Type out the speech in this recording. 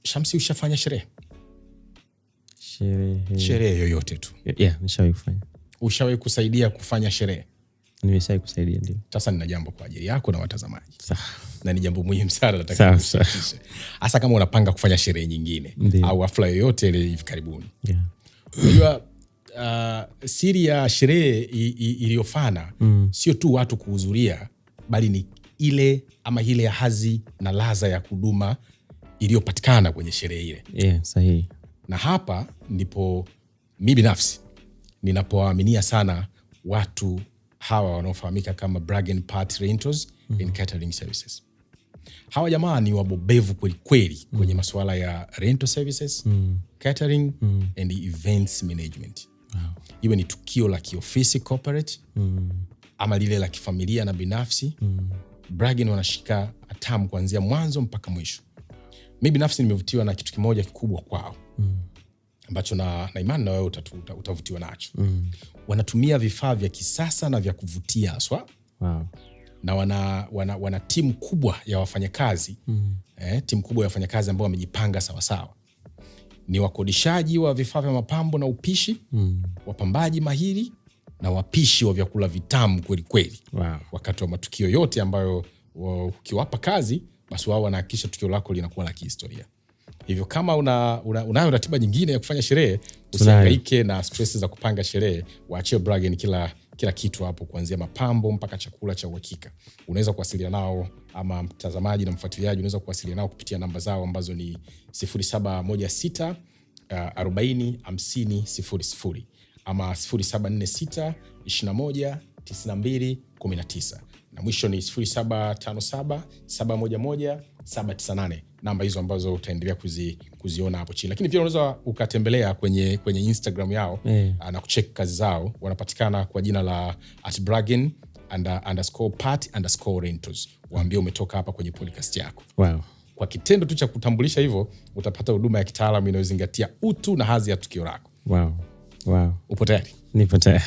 Shamsi, ushafanya sherehe? Sherehe yoyote tu? Yeah, nishawahi kufanya. Ushawahi kusaidia kufanya sherehe? Nimeshawahi kusaidia, ndio. Sasa nina jambo kwa ajili yako na watazamaji. Sawa. Na ni jambo muhimu sana nataka kushirikisha. Hasa kama unapanga kufanya sherehe nyingine au hafla yoyote ile hivi karibuni. Yeah. Unajua siri ya sherehe iliyofana sio tu watu kuhudhuria, bali ni ile ya hazi na ladha ya kuduma iliyopatikana kwenye sherehe ile. Yeah, sahihi. Na hapa ndipo mimi binafsi ninapoaminia sana watu hawa wanaofahamika kama Bragg & Part Rentals and Catering Services. Hawa jamaa ni wabobevu kweli kweli kwenye masuala ya rental services, catering and events management. Wow. Iwe ni tukio la kiofisi corporate ama lile la kifamilia na binafsi, Bragg wanashika hatamu kuanzia mwanzo mpaka mwisho. Mimi binafsi nimevutiwa na kitu kimoja kikubwa kwao ambacho na imani na wewe utavutiwa nacho. Wanatumia vifaa vya kisasa na vya kuvutia haswa. Wow. Na wana timu kubwa ya wafanyakazi. Timu kubwa ya wafanyakazi ambao wamejipanga sawa sawa. Ni wakodishaji wa vifaa vya mapambo na upishi, wapambaji mahiri na wapishi wa vyakula vitamu kweli kweli. Wow. Wakati wa matukio yote ambayo ukiwapa kazi, basi wao wanahakikisha tukio lako linakuwa la kihistoria. Hivyo kama unayo ratiba nyingine ya kufanya sherehe, usihangaike na stress za kupanga sherehe. Waachie Bragg kila kitu hapo, kuanzia mapambo mpaka chakula cha uhakika. Unaweza kuwasiliana nao, ama mtazamaji na mfuatiliaji unaweza kuwasiliana nao kupitia namba zao ambazo ni 0716 40 50 00 ama 0746 21 92 19 na mwisho ni 0757 711 798. Namba hizo ambazo utaendelea kuziona hapo chini. Lakini pia unaweza ukatembelea kwenye Instagram yao na kucheck kazi zao. Wanapatikana kwa jina la @Bragg_Part_Rentals. Waambie umetoka hapa kwenye podcast yako. Wow. Kwa kitendo tu cha kutambulisha hivyo, utapata huduma ya kitaalamu inayozingatia utu na hadhi ya tukio lako. Wow. Wow. Upo tayari? Nipo tayari.